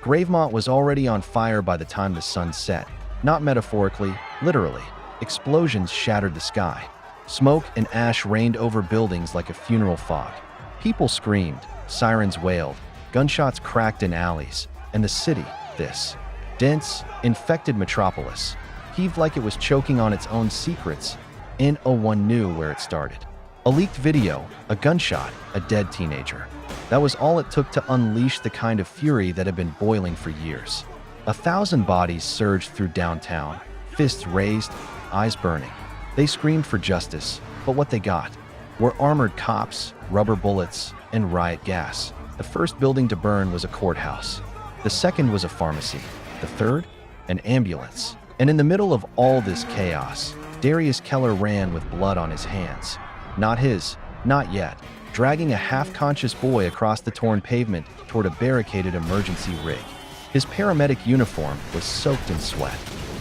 Gravemont was already on fire by the time the sun set. Not metaphorically, literally. Explosions shattered the sky. Smoke and ash rained over buildings like a funeral fog. People screamed, sirens wailed, gunshots cracked in alleys, and the city, this dense, infected metropolis, heaved like it was choking on its own secrets. No one knew where it started. A leaked video, a gunshot, a dead teenager. That was all it took to unleash the kind of fury that had been boiling for years. 1,000 bodies surged through downtown, fists raised, eyes burning. They screamed for justice, but what they got were armored cops, rubber bullets, and riot gas. The first building to burn was a courthouse. The second was a pharmacy. The third, an ambulance. And in the middle of all this chaos, Darius Keller ran with blood on his hands. Not his, not yet, dragging a half-conscious boy across the torn pavement toward a barricaded emergency rig. His paramedic uniform was soaked in sweat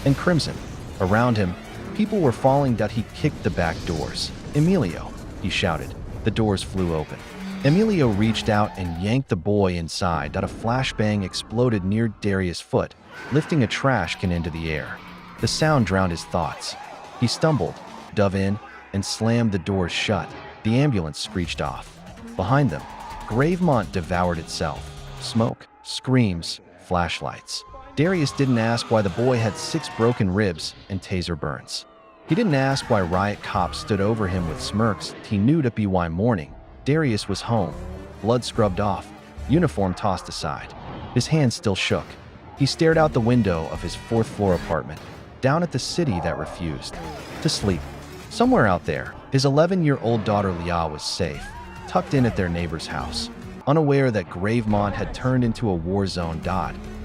and crimson. Around him, people were falling. He kicked the back doors. "Emilio," he shouted. The doors flew open. Emilio reached out and yanked the boy inside. A flashbang exploded near Darius' foot, lifting a trash can into the air. The sound drowned his thoughts. He stumbled, dove in, and slammed the doors shut. The ambulance screeched off. Behind them, Gravemont devoured itself. Smoke, screams, flashlights. Darius didn't ask why the boy had 6 broken ribs and taser burns. He didn't ask why riot cops stood over him with smirks. He knew to be why morning. Darius was home, blood scrubbed off, uniform tossed aside. His hands still shook. He stared out the window of his 4th-floor apartment, down at the city that refused to sleep. Somewhere out there, his 11-year-old daughter Leah was safe, tucked in at their neighbor's house, unaware that Gravemont had turned into a war zone.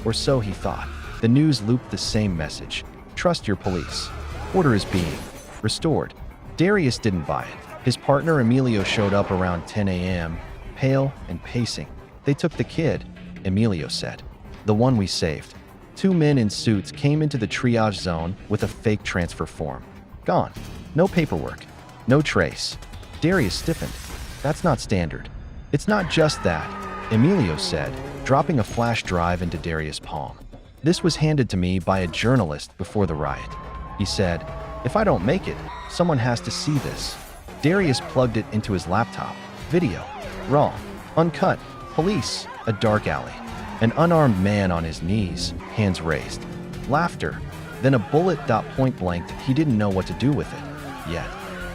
Or so he thought. The news looped the same message. Trust your police. Order is being restored. Darius didn't buy it. His partner Emilio showed up around 10 a.m., pale and pacing. "They took the kid," Emilio said. "The one we saved." 2 men in suits came into the triage zone with a fake transfer form. Gone. No paperwork. No trace. Darius stiffened. "That's not standard." "It's not just that," Emilio said, dropping a flash drive into Darius' palm. "This was handed to me by a journalist before the riot." He said, "If I don't make it, someone has to see this." Darius plugged it into his laptop. Video. Raw. Uncut. Police. A dark alley. An unarmed man on his knees, hands raised. Laughter. Then a bullet. Point blank. He didn't know what to do with it yet.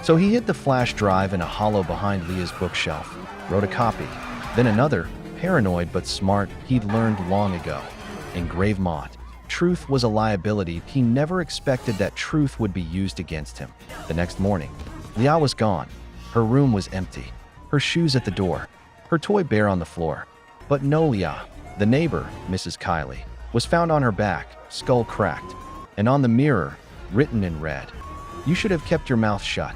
So he hid the flash drive in a hollow behind Leah's bookshelf, wrote a copy, then another, paranoid but smart. He'd learned long ago. In Gravemont, truth was a liability. He never expected that truth would be used against him. The next morning, Leah was gone. Her room was empty. Her shoes at the door. Her toy bear on the floor. But no Leah. The neighbor, Mrs. Kiley, was found on her back, skull cracked, and on the mirror, written in red, "You should have kept your mouth shut."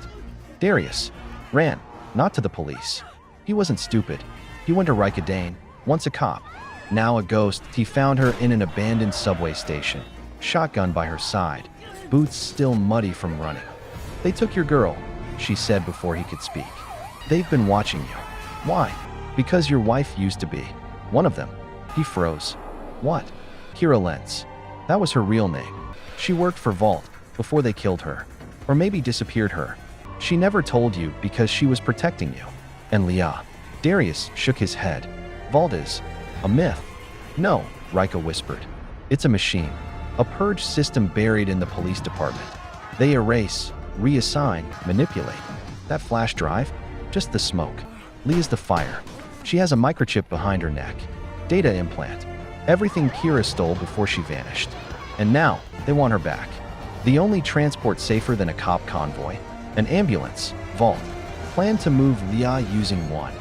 Darius ran, not to the police. He wasn't stupid. He went to Rika Dane, once a cop, now a ghost. He found her in an abandoned subway station, shotgun by her side, boots still muddy from running. "They took your girl," she said before he could speak. "They've been watching you." "Why?" "Because your wife used to be one of them." He froze. "What?" "Kira Lentz. That was her real name. She worked for Vault before they killed her. Or maybe disappeared her. She never told you because she was protecting you." "And Leah?" Darius shook his head. "Vault is a myth." "No," Rika whispered. "It's a machine. A purge system buried in the police department. They erase, reassign, manipulate. That flash drive? Just the smoke. Leah's the fire. She has a microchip behind her neck. Data implant. Everything Kira stole before she vanished. And now, they want her back. The only transport safer than a cop convoy. An ambulance. Vault. Planned to move Leah using one.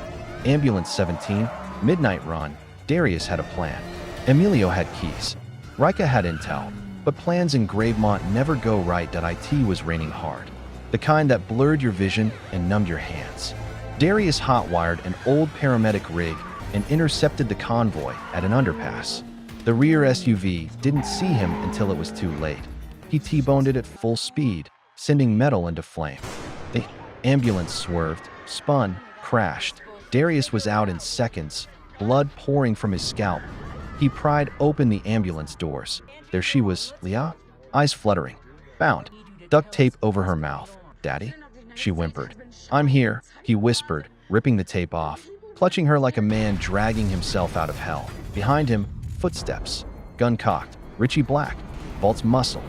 Ambulance 17. Midnight run. Darius had a plan. Emilio had keys. Rika had intel. But plans in Gravemont never go right. IT was raining hard. The kind that blurred your vision and numbed your hands. Darius hotwired an old paramedic rig and intercepted the convoy at an underpass. The rear SUV didn't see him until it was too late. He T-boned it at full speed, sending metal into flame. The ambulance swerved, spun, crashed. Darius was out in seconds, blood pouring from his scalp. He pried open the ambulance doors. There she was, Leah, eyes fluttering, bound, duct tape over her mouth. "Daddy?" she whimpered. "I'm here," he whispered, ripping the tape off, clutching her like a man dragging himself out of hell. Behind him, footsteps, gun cocked. Richie Black, Vault's muscle.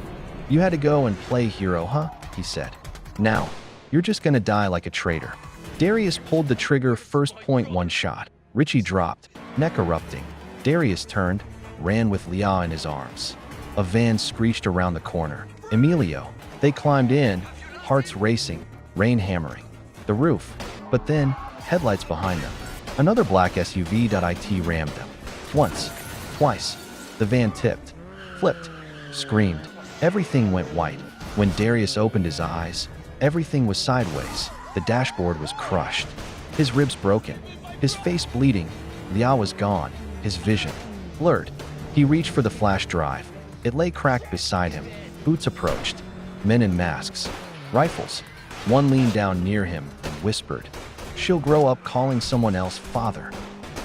"You had to go and play hero, huh?" he said. "Now, you're just gonna die like a traitor." Darius pulled the trigger, first point, one shot. Richie dropped, neck erupting. Darius turned, ran with Leah in his arms. A van screeched around the corner. Emilio. They climbed in, hearts racing, rain hammering. The roof. But then, headlights behind them. Another black SUV.it rammed them. Once. Twice. The van tipped. Flipped. Screamed. Everything went white. When Darius opened his eyes, everything was sideways. The dashboard was crushed. His ribs broken. His face bleeding. Leah was gone. His vision blurred. He reached for the flash drive. It lay cracked beside him. Boots approached. Men in masks. Rifles. One leaned down near him and whispered, "She'll grow up calling someone else father.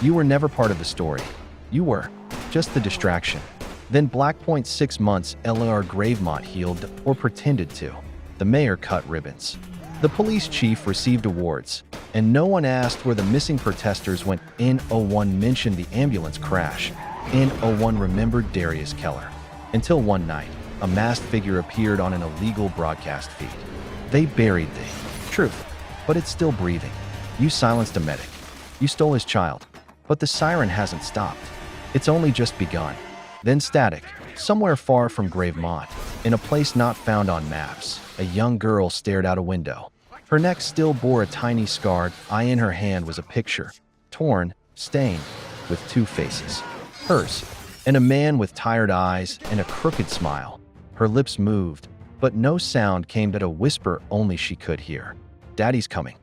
You were never part of the story. You were just the distraction." Then Blackpoint 6 months LR Gravemont healed, or pretended to. The mayor cut ribbons. The police chief received awards, and no one asked where the missing protesters went. N01 mentioned the ambulance crash. N01 remembered Darius Keller. Until one night, a masked figure appeared on an illegal broadcast feed. They buried the truth, but it's still breathing. You silenced a medic. You stole his child. But the siren hasn't stopped. It's only just begun. Then static, somewhere far from Gravemont, in a place not found on maps, a young girl stared out a window. Her neck still bore a tiny scarred eye. In her hand was a picture, torn, stained, with 2 faces. Hers, and a man with tired eyes and a crooked smile. Her lips moved, but no sound came, but a whisper only she could hear. "Daddy's coming."